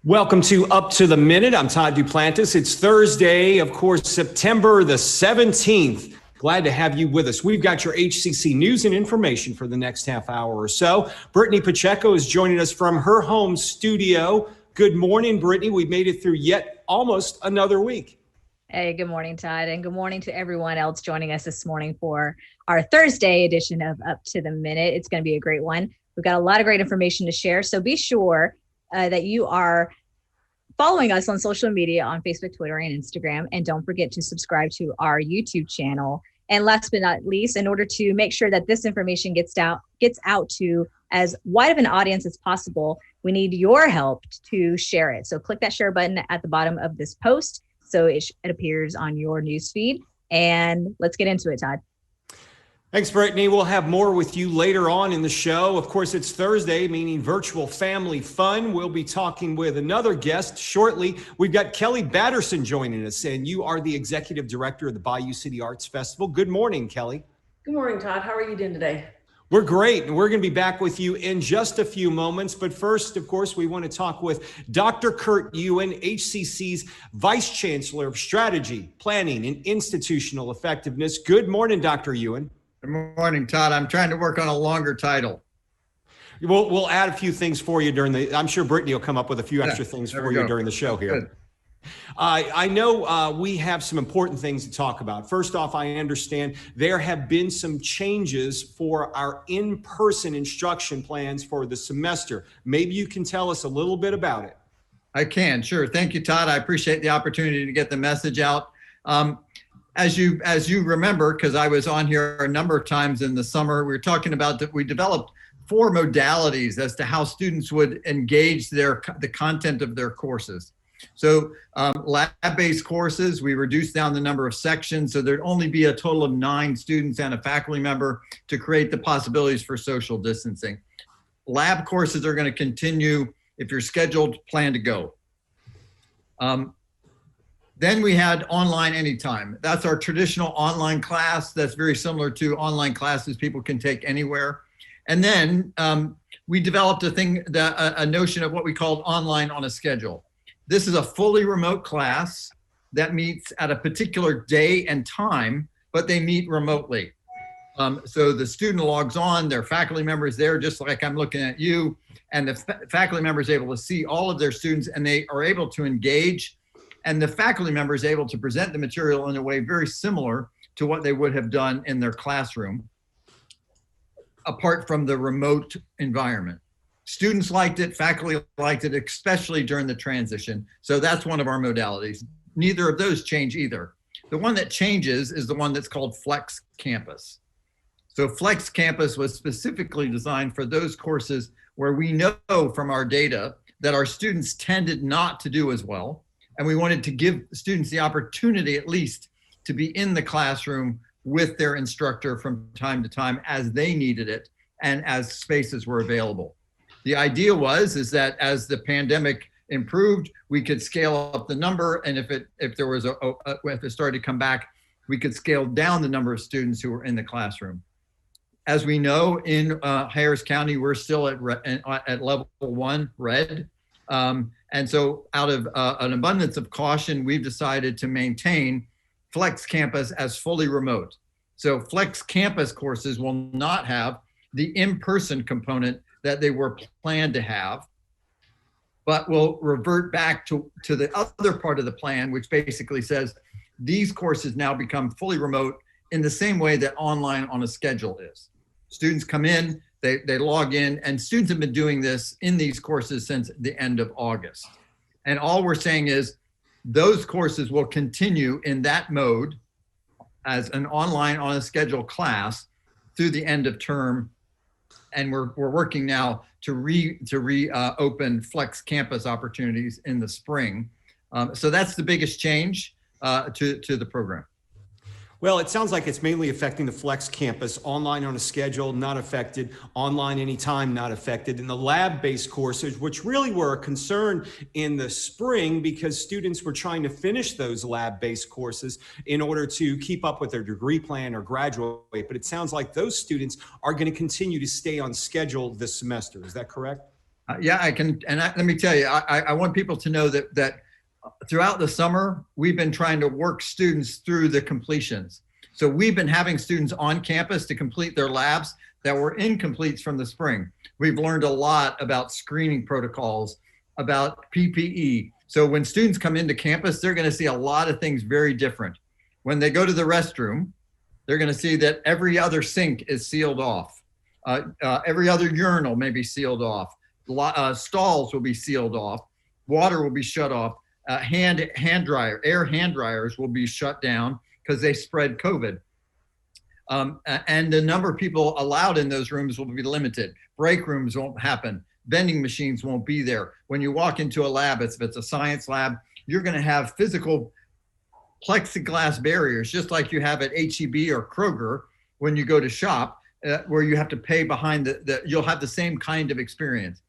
Welcome to Up to the Minute. I'm Todd Duplantis. It's Thursday, of course, September the 17th. Glad to have you with us. We've got your HCC news and information for the next half hour or so. Brittany Pacheco is joining us from her home studio. Good morning, Brittany. We've made it through yet almost another week. Hey, good morning, Todd, and good morning to everyone else joining us this morning for our Thursday edition of Up to the Minute. It's going to be a great one. We've got a lot of great information to share, so be sure that you are following us on social media on Facebook, Twitter, and Instagram. And don't forget to subscribe to our YouTube channel. And last but not least, in order to make sure that this information gets out to as wide of an audience as possible, we need your help to share it. So click that share button at the bottom of this post so it appears on your newsfeed. And let's get into it, Todd. Thanks, Brittany. We'll have more with you later on in the show. Of course, it's Thursday, meaning virtual family fun. We'll be talking with another guest shortly. We've got Kelly Batterson joining us, and you are the executive director of the Bayou City Art Festival. Good morning, Kelly. Good morning, Todd. How are you doing today? We're great, and we're going to be back with you in just a few moments. But first, of course, we want to talk with Dr. Kurt Ewen, HCC's Vice Chancellor of Strategy, Planning, and Institutional Effectiveness. Good morning, Dr. Ewen. Good morning, Todd. I'm trying to work on a longer title. We'll add a few things for you I'm sure Brittany will come up with a few extra things for you during the show here. Good. I know we have some important things to talk about. First off, I understand there have been some changes for our in-person instruction plans for the semester. Maybe you can tell us a little bit about it. I can, sure. Thank you, Todd. I appreciate the opportunity to get the message out. As you remember, because I was on here a number of times in the summer, we were talking about that we developed 4 modalities as to how students would engage the content of their courses. So lab-based courses, we reduced down the number of sections, so there'd only be a total of 9 students and a faculty member to create the possibilities for social distancing. Lab courses are going to continue if you're scheduled, plan to go. Then we had online anytime. That's our traditional online class. That's very similar to online classes people can take anywhere. And then we developed a notion of what we called online on a schedule. This is a fully remote class that meets at a particular day and time, but they meet remotely. So the student logs on, their faculty member is there, just like I'm looking at you, and the faculty member is able to see all of their students, and they are able to engage. And the faculty member is able to present the material in a way very similar to what they would have done in their classroom, apart from the remote environment. Students liked it, faculty liked it, especially during the transition. So that's one of our modalities. Neither of those change either. The one that changes is the one that's called Flex Campus. So Flex Campus was specifically designed for those courses where we know from our data that our students tended not to do as well. And we wanted to give students the opportunity at least to be in the classroom with their instructor from time to time as they needed it and as spaces were available. The idea is that as the pandemic improved, we could scale up the number, and if it started to come back, we could scale down the number of students who were in the classroom. As we know, in Harris County, we're still at level 1, red. And so out of an abundance of caution, we've decided to maintain Flex Campus as fully remote. So Flex Campus courses will not have the in-person component that they were planned to have, but will revert back to the other part of the plan, which basically says these courses now become fully remote in the same way that online on a schedule is. Students come in, they log in, and students have been doing this in these courses since the end of August. And all we're saying is those courses will continue in that mode as an online on a schedule class through the end of term. And we're working now to reopen Flex Campus opportunities in the spring. So that's the biggest change to the program. Well, it sounds like it's mainly affecting the Flex Campus. Online on a schedule, not affected. Online anytime, not affected. And the lab-based courses, which really were a concern in the spring because students were trying to finish those lab-based courses in order to keep up with their degree plan or graduate. But it sounds like those students are going to continue to stay on schedule this semester. Is that correct? Yeah, I can. And let me tell you, I want people to know that throughout the summer, we've been trying to work students through the completions. So we've been having students on campus to complete their labs that were incompletes from the spring. We've learned a lot about screening protocols, about PPE. So when students come into campus, they're going to see a lot of things very different. When they go to the restroom, they're going to see that every other sink is sealed off. Every other urinal may be sealed off. Stalls will be sealed off. Water will be shut off. Air hand dryers will be shut down because they spread COVID. And the number of people allowed in those rooms will be limited. Break rooms won't happen. Vending machines won't be there. When you walk into a lab, if it's a science lab, you're going to have physical plexiglass barriers, just like you have at HEB or Kroger when you go to shop, where you have to pay behind you'll have the same kind of experience.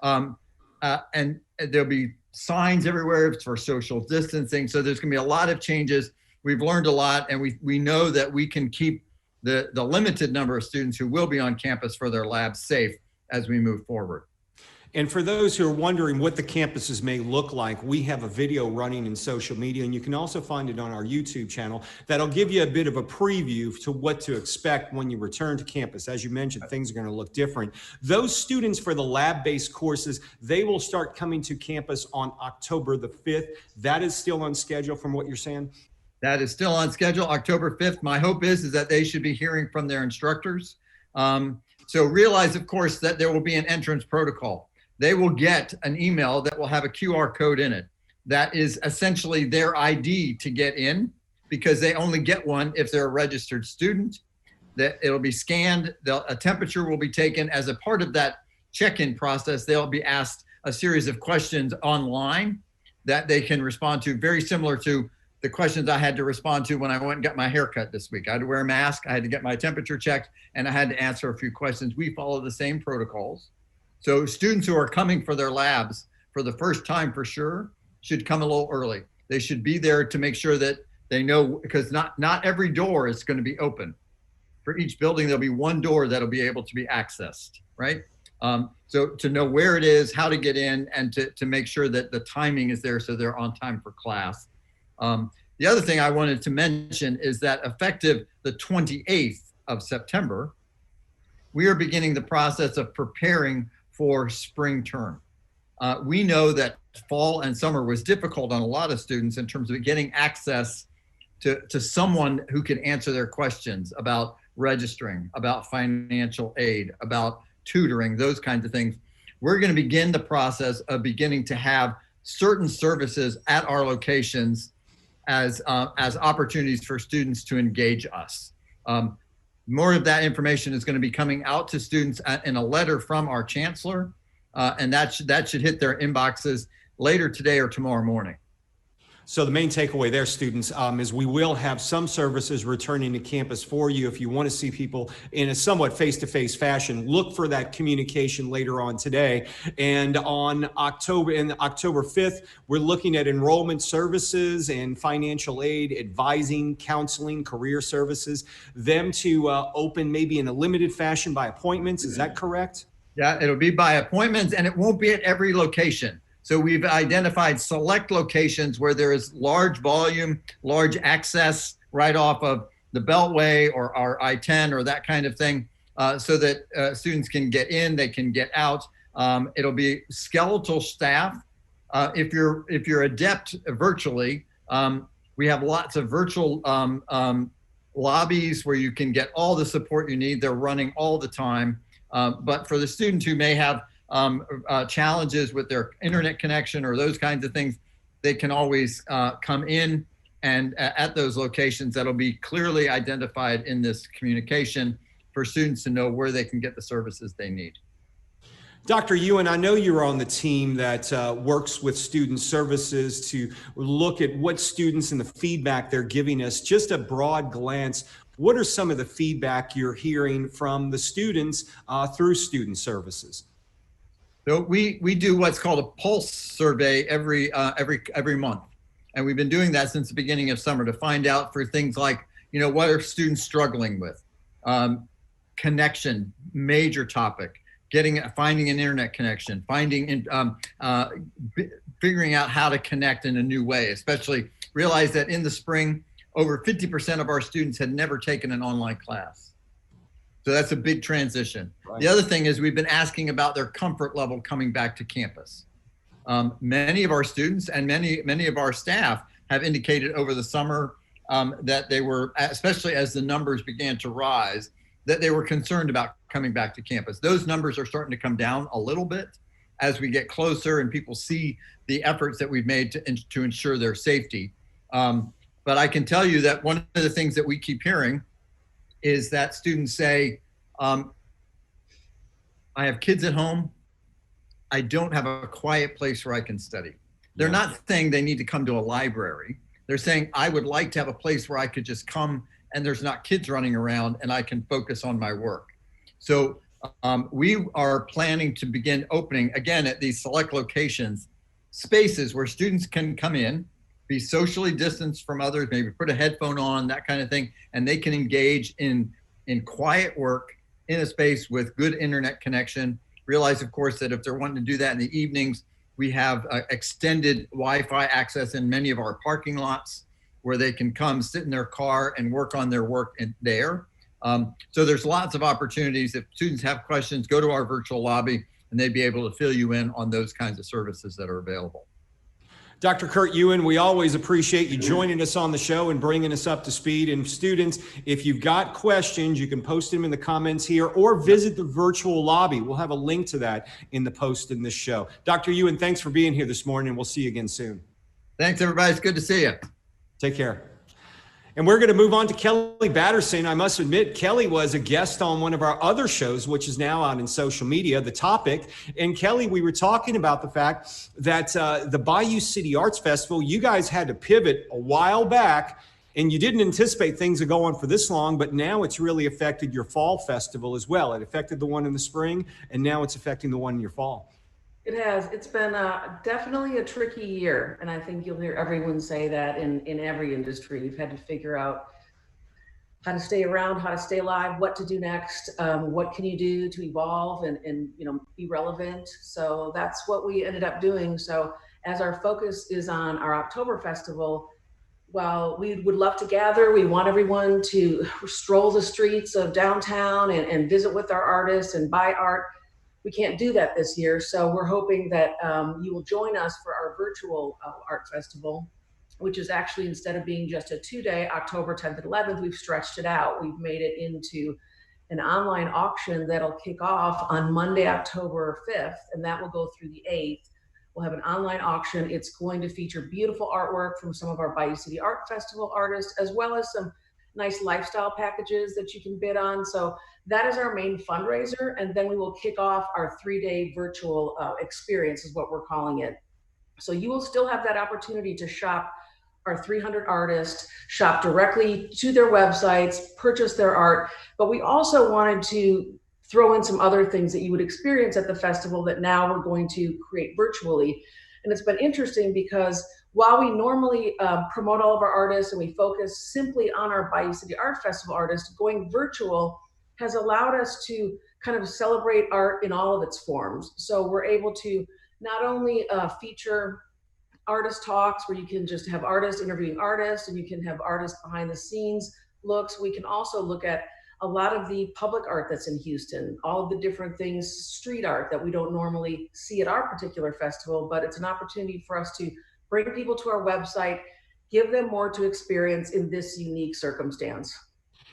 And there'll be signs everywhere for social distancing. So there's going to be a lot of changes. We've learned a lot, and we know that we can keep the limited number of students who will be on campus for their labs safe as we move forward. And for those who are wondering what the campuses may look like, we have a video running in social media, and you can also find it on our YouTube channel that'll give you a bit of a preview to what to expect when you return to campus. As you mentioned, things are going to look different. Those students for the lab-based courses, they will start coming to campus on October the 5th. That is still on schedule from what you're saying? That is still on schedule, October 5th. My hope is that they should be hearing from their instructors. So realize, of course, that there will be an entrance protocol. They will get an email that will have a QR code in it. That is essentially their ID to get in, because they only get one if they're a registered student. That it'll be scanned, a temperature will be taken. As a part of that check-in process, they'll be asked a series of questions online that they can respond to, very similar to the questions I had to respond to when I went and got my hair cut this week. I had to wear a mask, I had to get my temperature checked, and I had to answer a few questions. We follow the same protocols. So students who are coming for their labs for the first time for sure should come a little early. They should be there to make sure that they know, because not every door is going to be open. For each building, there'll be one door that'll be able to be accessed, right? So to know where it is, how to get in, and to make sure that the timing is there so they're on time for class. The other thing I wanted to mention is that effective the 28th of September, we are beginning the process of preparing for spring term. We know that fall and summer was difficult on a lot of students in terms of getting access to someone who could answer their questions about registering, about financial aid, about tutoring, those kinds of things. We're going to begin the process of beginning to have certain services at our locations as opportunities for students to engage us. More of that information is going to be coming out to students in a letter from our chancellor, and that should hit their inboxes later today or tomorrow morning. So the main takeaway there, students, is we will have some services returning to campus for you. If you want to see people in a somewhat face-to-face fashion, look for that communication later on today. And on October 5th, we're looking at enrollment services and financial aid, advising, counseling, career services, them to open maybe in a limited fashion by appointments. Is that correct? Yeah, it'll be by appointments, and it won't be at every location. So we've identified select locations where there is large volume, large access right off of the Beltway or our I-10 or that kind of thing, so that students can get in, they can get out. It'll be skeletal staff. If you're adept virtually, we have lots of virtual lobbies where you can get all the support you need. They're running all the time. But for the students who may have challenges with their internet connection or those kinds of things, they can always come in, and at those locations that'll be clearly identified in this communication for students to know where they can get the services they need. Dr. Ewen, I know you're on the team that works with student services to look at what students and the feedback they're giving us. Just a broad glance, what are some of the feedback you're hearing from the students through student services? So we do what's called a pulse survey every month, and we've been doing that since the beginning of summer to find out for things like, what are students struggling with? Connection, major topic. finding an internet connection, figuring out how to connect in a new way, especially realize that in the spring, over 50% of our students had never taken an online class. So that's a big transition. Right. The other thing is we've been asking about their comfort level coming back to campus. Many of our students and many of our staff have indicated over the summer that they were, especially as the numbers began to rise, that they were concerned about coming back to campus. Those numbers are starting to come down a little bit as we get closer and people see the efforts that we've made to ensure their safety. But I can tell you that one of the things that we keep hearing is that students say, I have kids at home. I don't have a quiet place where I can study. They're not saying they need to come to a library. They're saying, I would like to have a place where I could just come and there's not kids running around and I can focus on my work. So we are planning to begin opening, again, at these select locations, spaces where students can come in, be socially distanced from others, maybe put a headphone on, that kind of thing, and they can engage in quiet work in a space with good internet connection. Realize, of course, that if they're wanting to do that in the evenings, we have extended Wi-Fi access in many of our parking lots where they can come sit in their car and work on their work there. So there's lots of opportunities. If students have questions, go to our virtual lobby and they'd be able to fill you in on those kinds of services that are available. Dr. Kurt Ewen, we always appreciate you joining us on the show and bringing us up to speed. And students, if you've got questions, you can post them in the comments here or visit the virtual lobby. We'll have a link to that in the post in this show. Dr. Ewen, thanks for being here this morning, and we'll see you again soon. Thanks, everybody. It's good to see you. Take care. And we're going to move on to Kelly Batterson. I must admit, Kelly was a guest on one of our other shows, which is now out in social media, The Topic. And Kelly, we were talking about the fact that the Bayou City Arts Festival, you guys had to pivot a while back, and you didn't anticipate things to go on for this long, but now it's really affected your fall festival as well. It affected the one in the spring, and now it's affecting the one in your fall. It has. It's been definitely a tricky year. And I think you'll hear everyone say that in every industry. You've had to figure out how to stay around, how to stay alive, what to do next, what can you do to evolve and be relevant. So that's what we ended up doing. So as our focus is on our October festival, while we would love to gather, we want everyone to stroll the streets of downtown and visit with our artists and buy art. We can't do that this year, so we're hoping that you will join us for our virtual art festival, which is actually, instead of being just a 2-day, October 10th and 11th, we've stretched it out. We've made it into an online auction that'll kick off on Monday, October 5th, and that will go through the 8th. We'll have an online auction. It's going to feature beautiful artwork from some of our Bayou City Art Festival artists, as well as some nice lifestyle packages that you can bid on. So that is our main fundraiser. And then we will kick off our 3-day virtual experience is what we're calling it. So you will still have that opportunity to shop our 300 artists, shop directly to their websites, purchase their art. But we also wanted to throw in some other things that you would experience at the festival that now we're going to create virtually. And it's been interesting because while we normally promote all of our artists and we focus simply on our Bayou City Art Festival artists, going virtual has allowed us to kind of celebrate art in all of its forms. So we're able to not only feature artist talks where you can just have artists interviewing artists and you can have artists behind the scenes looks, we can also look at a lot of the public art that's in Houston, all of the different things, street art that we don't normally see at our particular festival, but it's an opportunity for us to bring people to our website, give them more to experience in this unique circumstance.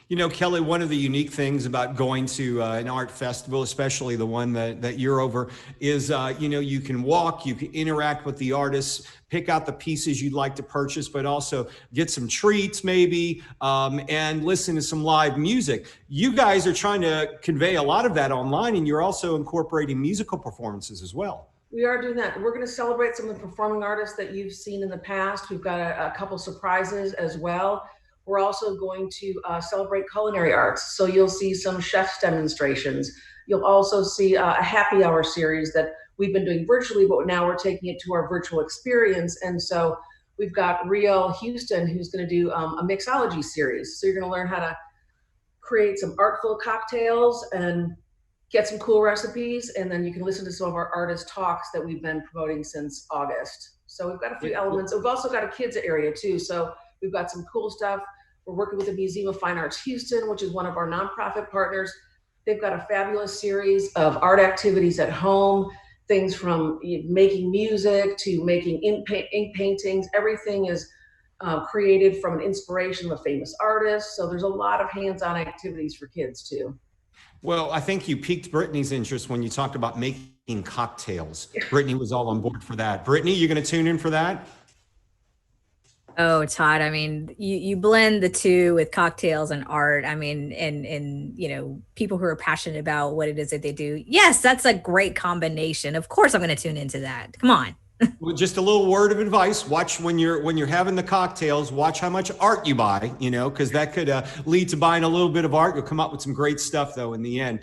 You know, Kelly, one of the unique things about going to an art festival, especially the one that you're over, is, you can walk, you can interact with the artists, pick out the pieces you'd like to purchase, but also get some treats maybe, and listen to some live music. You guys are trying to convey a lot of that online, and you're also incorporating musical performances as well. We are doing that. We're going to celebrate some of the performing artists that you've seen in the past. We've got a couple surprises as well. We're also going to celebrate culinary arts. So you'll see some chef's demonstrations. You'll also see a happy hour series that we've been doing virtually, but now we're taking it to our virtual experience. And so we've got Riel Houston, who's going to do a mixology series. So you're going to learn how to create some artful cocktails and get some cool recipes, and then you can listen to some of our artist talks that we've been promoting since August. So we've got a few elements. We've also got a kids area too. So we've got some cool stuff. We're working with the Museum of Fine Arts Houston, which is one of our nonprofit partners. They've got a fabulous series of art activities at home, things from making music to making ink paintings. Everything is created from an inspiration of a famous artist. So there's a lot of hands-on activities for kids too. Well, I think you piqued Brittany's interest when you talked about making cocktails. Brittany was all on board for that. Brittany, you going to tune in for that? Oh, Todd, I mean, you blend the two with cocktails and art. I mean, and you know, people who are passionate about what it is that they do. Yes, that's a great combination. Of course I'm going to tune into that. Come on. Well, just a little word of advice: watch when you're having the cocktails. Watch how much art you buy, you know, because that could lead to buying a little bit of art. You'll come up with some great stuff, though, in the end.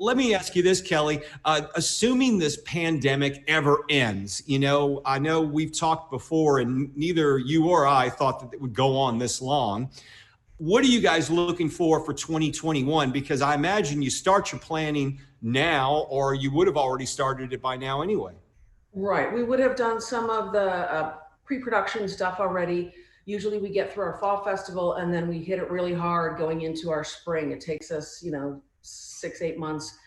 Let me ask you this, Kelly. Assuming this pandemic ever ends, you know, I know we've talked before, and neither you or I thought that it would go on this long. What are you guys looking for 2021? Because I imagine you start your planning now, or you would have already started it by now anyway. Right. We would have done some of the pre-production stuff already. Usually we get through our fall festival and then we hit it really hard going into our spring. It takes us, you know, 6-8 months,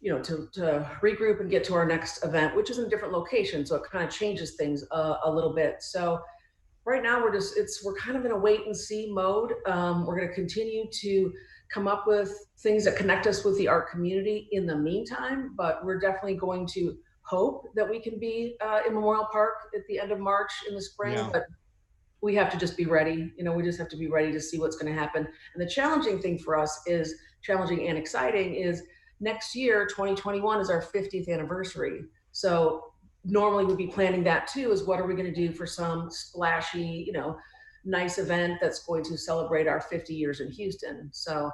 you know, to regroup and get to our next event, which is in a different location. So it kind of changes things a little bit. So right now we're kind of in a wait and see mode. We're going to continue to come up with things that connect us with the art community in the meantime, but we're definitely going to hope that we can be in Memorial Park at the end of March in the spring, yeah. But we have to just be ready. You know, we just have to be ready to see what's going to happen. And the challenging thing for us is challenging and exciting is next year, 2021 is our 50th anniversary. So normally we'd be planning that too, is what are we going to do for some splashy, you know, nice event that's going to celebrate our 50 years in Houston. So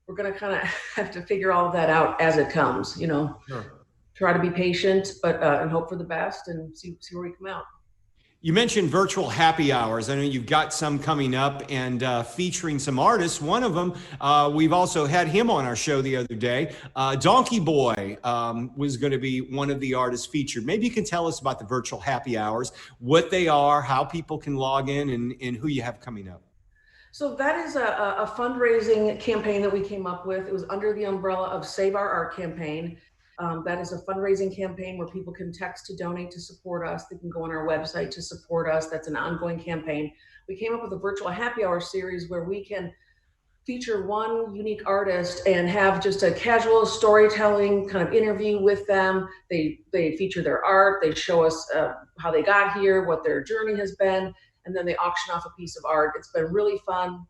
we're going to kind of have to figure all of that out as it comes, you know. Sure. Try to be patient, but and hope for the best and see where we come out. You mentioned virtual happy hours. I know you've got some coming up and featuring some artists. One of them, we've also had him on our show the other day. Donkey Boy was going to be one of the artists featured. Maybe you can tell us about the virtual happy hours, what they are, how people can log in, and who you have coming up. So that is a fundraising campaign that we came up with. It was under the umbrella of SaveOurArt campaign. That is a fundraising campaign where people can text to donate to support us. They can go on our website to support us. That's an ongoing campaign. We came up with a virtual happy hour series where we can feature one unique artist and have just a casual storytelling kind of interview with them. They feature their art. They show us how they got here, what their journey has been, and then they auction off a piece of art. It's been really fun.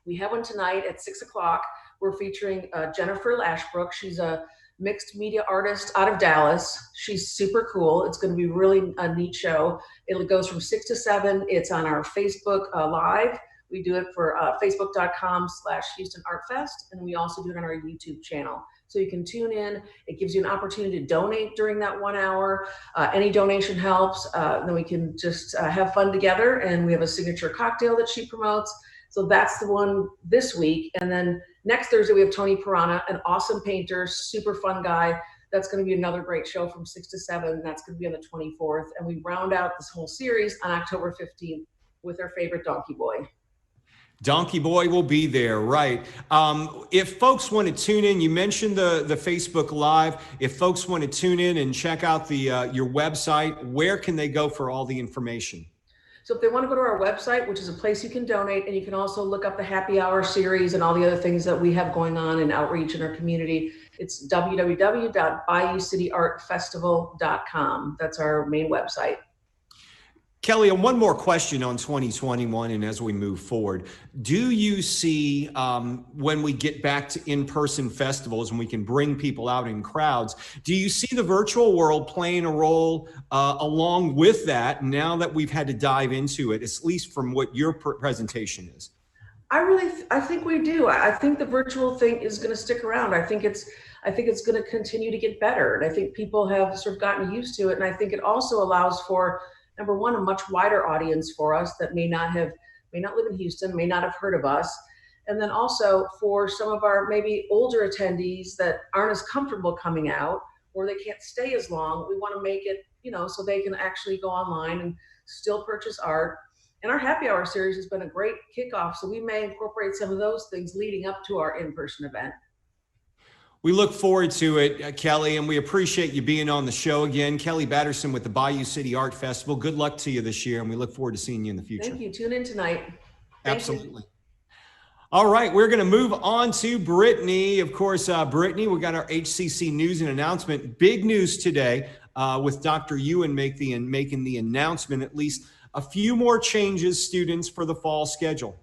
We have one tonight at 6 o'clock. We're featuring Jennifer Lashbrook. She's a mixed media artist out of Dallas. She's super cool. It's going to be really a neat show. It goes from 6 to 7. It's on our Facebook Live. We do it for facebook.com/Houston Art Fest. And we also do it on our YouTube channel. So you can tune in. It gives you an opportunity to donate during that 1 hour. Any donation helps. Then we can just have fun together. And we have a signature cocktail that she promotes. So that's the one this week. And then next Thursday, we have Tony Pirana, an awesome painter, super fun guy. That's going to be another great show from 6 to 7. That's going to be on the 24th. And we round out this whole series on October 15th with our favorite Donkey Boy. Donkey Boy will be there, right? If folks want to tune in, you mentioned the Facebook Live. If folks want to tune in and check out the your website, where can they go for all the information? So if they want to go to our website, which is a place you can donate, and you can also look up the happy hour series and all the other things that we have going on in outreach in our community, it's www.bayoucityartfestival.com. That's our main website. Kelly, and one more question on 2021 and as we move forward, do you see when we get back to in-person festivals and we can bring people out in crowds, do you see the virtual world playing a role along with that now that we've had to dive into it, at least from what your presentation is? I think we do. I think the virtual thing is going to stick around. I think it's going to continue to get better. And I think people have sort of gotten used to it. And I think it also allows for, number one, a much wider audience for us that may not live in Houston, may not have heard of us. And then also for some of our maybe older attendees that aren't as comfortable coming out, or they can't stay as long, we want to make it, so they can actually go online and still purchase art. And our happy hour series has been a great kickoff, so we may incorporate some of those things leading up to our in-person event. We look forward to it, Kelly, and we appreciate you being on the show again. Kelly Batterson with the Bayou City Art Festival. Good luck to you this year, and we look forward to seeing you in the future. Thank you. Tune in tonight. Absolutely. All right, we're going to move on to Brittany. Of course, Brittany, we got our HCC news and announcement. Big news today with Dr. Ewen making the announcement, at least a few more changes, students, for the fall schedule.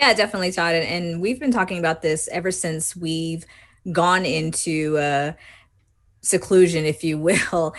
Yeah, definitely, Todd. And we've been talking about this ever since we've gone into seclusion, if you will,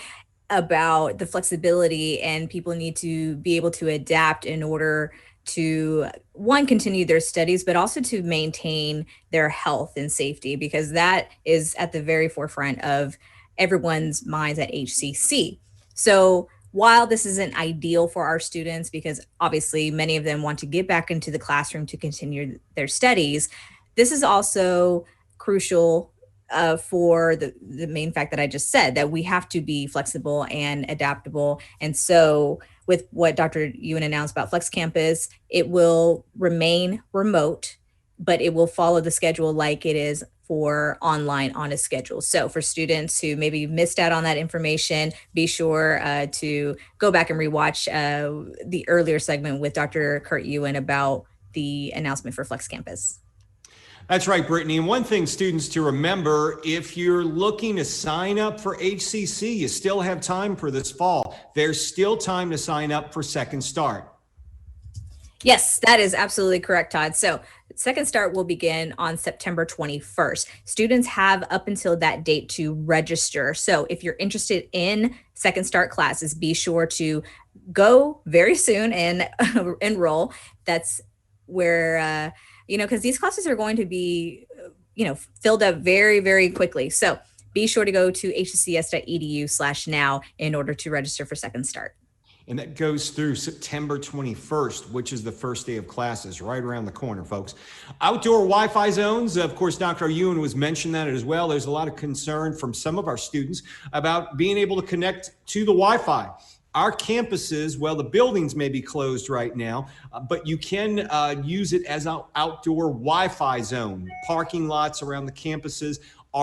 about the flexibility, and people need to be able to adapt in order to, one, continue their studies, but also to maintain their health and safety, because that is at the very forefront of everyone's minds at HCC. So while this isn't ideal for our students, because obviously many of them want to get back into the classroom to continue their studies, this is also crucial for the main fact that I just said, that we have to be flexible and adaptable. And so with what Dr. Ewen announced about Flex Campus, it will remain remote, but it will follow the schedule like it is for online on a schedule. So for students who maybe missed out on that information, be sure to go back and rewatch the earlier segment with Dr. Kurt Ewen about the announcement for Flex Campus. That's right, Brittany. And one thing, students, to remember, if you're looking to sign up for HCC, you still have time for this fall. There's still time to sign up for Second Start. Yes, that is absolutely correct, Todd. So Second Start will begin on September 21st. Students have up until that date to register. So if you're interested in Second Start classes, be sure to go very soon and enroll. That's where, because these classes are going to be, filled up very, very quickly. So be sure to go to hccs.edu/now in order to register for Second Start. And that goes through September 21st, which is the first day of classes, right around the corner, folks. Outdoor Wi-Fi zones, of course, Dr. Ewen was mentioning that as well. There's a lot of concern from some of our students about being able to connect to the Wi-Fi. Our campuses, well, the buildings may be closed right now, but you can use it as an outdoor Wi-Fi zone. Parking lots around the campuses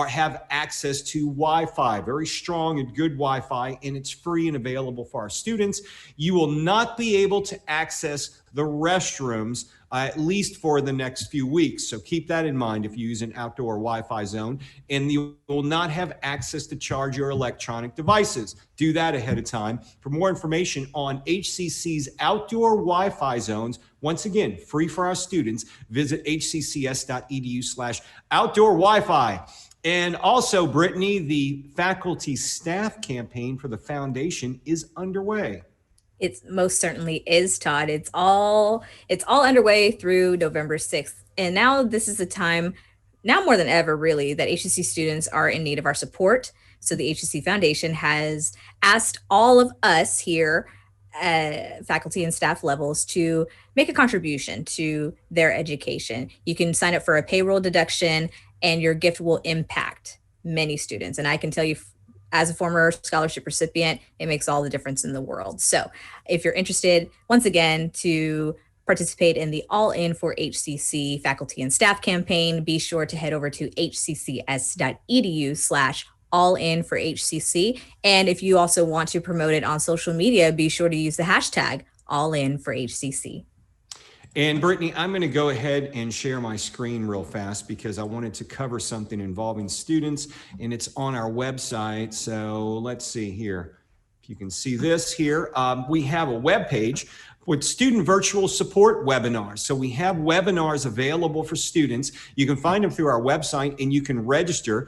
have access to Wi-Fi, very strong and good Wi-Fi, and it's free and available for our students. You will not be able to access the restrooms at least for the next few weeks. So keep that in mind if you use an outdoor Wi-Fi zone, and you will not have access to charge your electronic devices. Do that ahead of time. For more information on HCC's outdoor Wi-Fi zones, once again, free for our students, visit hccs.edu/outdoor Wi-Fi. And also, Brittany, the faculty staff campaign for the foundation is underway. It most certainly is, Todd. It's all underway through November 6th. And now this is the time, now more than ever, really, that HCC students are in need of our support. So the HCC Foundation has asked all of us here, faculty and staff levels, to make a contribution to their education. You can sign up for a payroll deduction, and your gift will impact many students. And I can tell you, as a former scholarship recipient, it makes all the difference in the world. So if you're interested, once again, to participate in the All In for HCC faculty and staff campaign, be sure to head over to hccs.edu/allinforhcc. And if you also want to promote it on social media, be sure to use the hashtag allinforhcc. And Brittany, I'm going to go ahead and share my screen real fast because I wanted to cover something involving students, and it's on our website. So let's see here. If you can see this here, we have a web page with student virtual support webinars. So we have webinars available for students. You can find them through our website, and you can register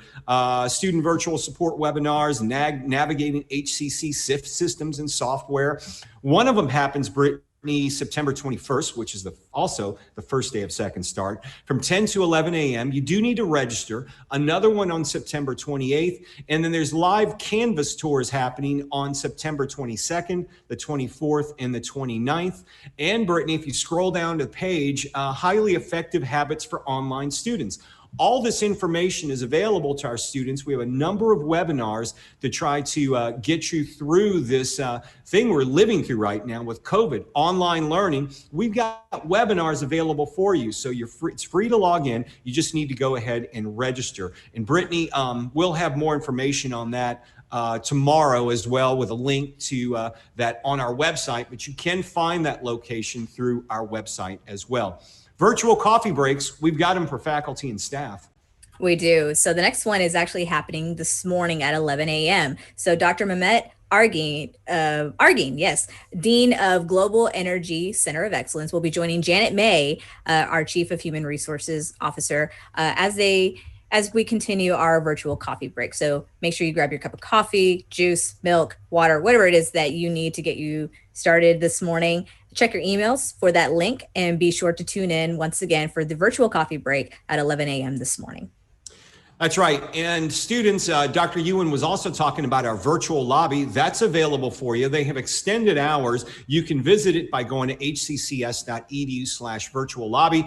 student virtual support webinars, navigating HCC systems and software. One of them happens, Brittany, September 21st, which is also the first day of Second Start, from 10 to 11 a.m. You do need to register. Another one on September 28th. And then there's live Canvas tours happening on September 22nd, the 24th, and the 29th. And Brittany, if you scroll down the page, highly effective habits for online students. All this information is available to our students. We have a number of webinars to try to get you through this thing we're living through right now with COVID, online learning. We've got webinars available for you. So it's free to log in. You just need to go ahead and register. And Brittany, we'll have more information on that tomorrow as well, with a link to that on our website, but you can find that location through our website as well. Virtual coffee breaks, we've got them for faculty and staff. We do. So the next one is actually happening this morning at 11 a.m. So Dr. Mehmet Argin, yes, Dean of Global Energy Center of Excellence, will be joining Janet May, our Chief of Human Resources Officer, as we continue our virtual coffee break. So make sure you grab your cup of coffee, juice, milk, water, whatever it is that you need to get you started this morning. Check your emails for that link and be sure to tune in once again for the virtual coffee break at 11 a.m. this morning. That's right. And students, Dr. Ewen was also talking about our virtual lobby. That's available for you. They have extended hours. You can visit it by going to hccs.edu/virtual lobby.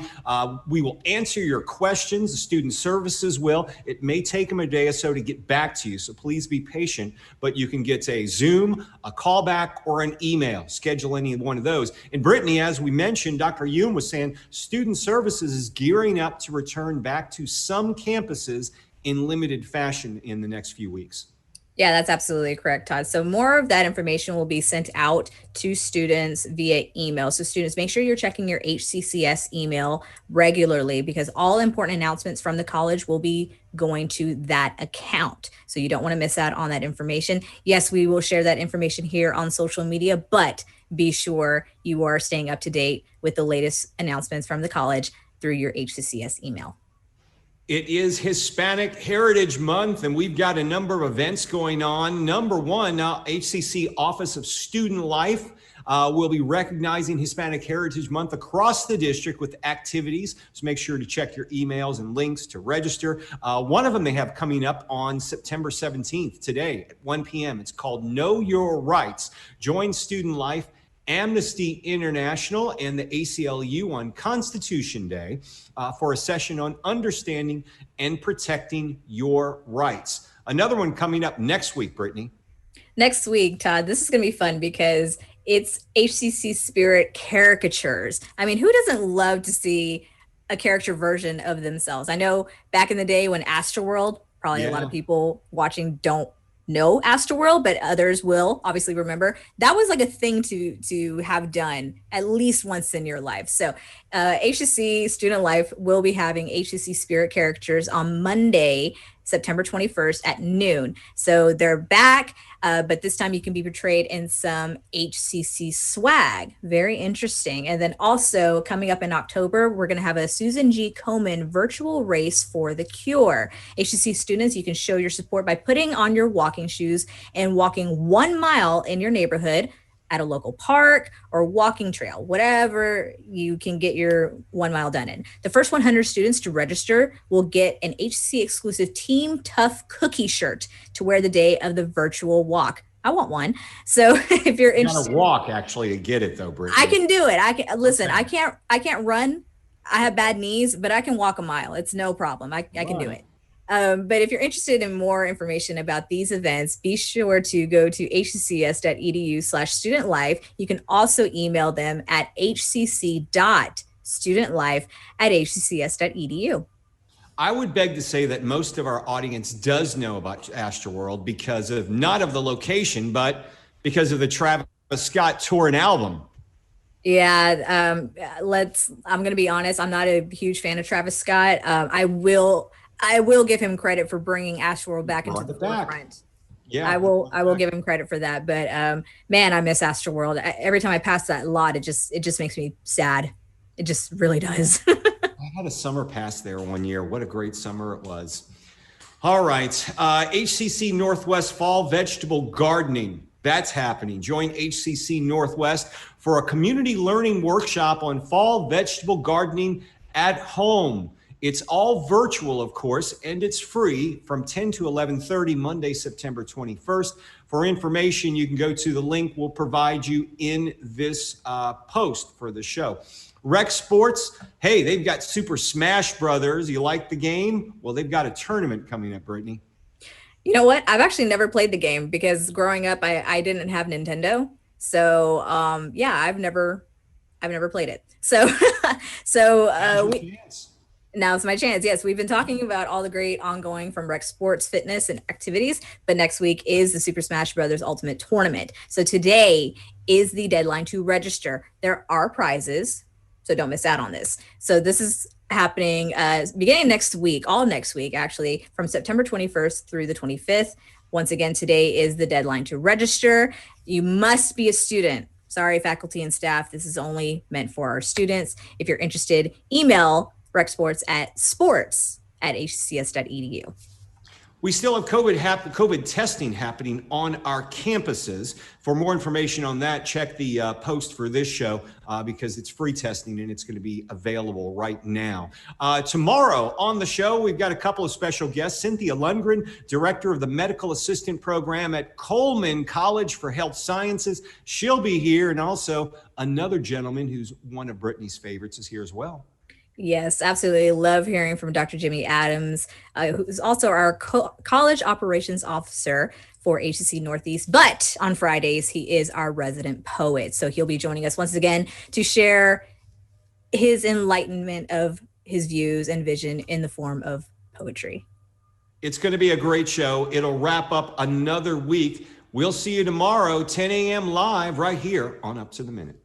We will answer your questions. The student services will. It may take them a day or so to get back to you, so please be patient, but you can get a Zoom, a callback, or an email. Schedule any one of those. And Brittany, as we mentioned, Dr. Ewen was saying student services is gearing up to return back to some campuses in limited fashion in the next few weeks. Yeah, that's absolutely correct, Todd. So more of that information will be sent out to students via email. So students, make sure you're checking your HCCS email regularly, because all important announcements from the college will be going to that account. So you don't want to miss out on that information. Yes, we will share that information here on social media, but be sure you are staying up to date with the latest announcements from the college through your HCCS email. It is Hispanic Heritage Month, and we've got a number of events going on. Number one, HCC Office of Student Life will be recognizing Hispanic Heritage Month across the district with activities. So make sure to check your emails and links to register. One of them they have coming up on September 17th, today at 1 p.m. It's called Know Your Rights. Join Student Life, Amnesty International, and the ACLU on Constitution Day for a session on understanding and protecting your rights. Another one coming up next week, Brittany. Next week, Todd, this is going to be fun because it's HCC Spirit caricatures. I mean, who doesn't love to see a character version of themselves? I know back in the day when Astroworld, probably a lot of people watching don't know Astroworld, but others will obviously remember. That was like a thing to have done at least once in your life. So HCC Student Life will be having HCC Spirit characters on Monday, September 21st at noon. So they're back, but this time you can be portrayed in some HCC swag. Very interesting. And then also coming up in October, we're going to have a Susan G. Komen virtual race for the cure. HCC students, you can show your support by putting on your walking shoes and walking 1 mile in your neighborhood at a local park or walking trail, whatever you can get your 1 mile done in. The first 100 students to register will get an HCC exclusive Team Tough cookie shirt to wear the day of the virtual walk. I want one. So if you're interested, you gotta walk actually to get it though, Brittany. I can do it. I can listen. Okay. I can't run. I have bad knees, but I can walk a mile. It's no problem. I can do it. But if you're interested in more information about these events, be sure to go to hccs.edu/studentlife. You can also email them at hcc.studentlife@hccs.edu. I would beg to say that most of our audience does know about Astroworld because of not of the location, but because of the Travis Scott tour and album. Yeah, I'm going to be honest. I'm not a huge fan of Travis Scott. I will give him credit for bringing Astroworld back into the forefront. Yeah, I will give him credit for that. But man, I miss Astroworld. Every time I pass that lot, it just makes me sad. It just really does. I had a summer pass there one year. What a great summer it was. All right, HCC Northwest Fall Vegetable Gardening. That's happening. Join HCC Northwest for a community learning workshop on fall vegetable gardening at home. It's all virtual, of course, and it's free from 10 to 11:30 Monday, September 21st. For information, you can go to the link we'll provide you in this post for the show. Rec Sports, hey, they've got Super Smash Brothers. You like the game? Well, they've got a tournament coming up, Brittany. You know what? I've actually never played the game because growing up, I didn't have Nintendo. So yeah, I've never played it. So now's my chance. Yes, we've been talking about all the great ongoing from rec sports, fitness, and activities, but next week is the Super Smash Brothers Ultimate Tournament. So today is the deadline to register. There are prizes, so don't miss out on this. So this is happening beginning next week, all next week, actually, from September 21st through the 25th. Once again, today is the deadline to register. You must be a student. Sorry, faculty and staff, this is only meant for our students. If you're interested, email recsports@sports@hccs.edu. We still have COVID testing happening on our campuses. For more information on that, check the post for this show because it's free testing and it's going to be available right now. Tomorrow on the show, we've got a couple of special guests. Cynthia Lundgren, Director of the Medical Assistant Program at Coleman College for Health Sciences. She'll be here. And also another gentleman who's one of Brittany's favorites is here as well. Yes, absolutely. Love hearing from Dr. Jimmy Adams, who's also our college operations officer for HCC Northeast. But on Fridays, he is our resident poet. So he'll be joining us once again to share his enlightenment of his views and vision in the form of poetry. It's going to be a great show. It'll wrap up another week. We'll see you tomorrow, 10 a.m. live right here on Up to the Minute.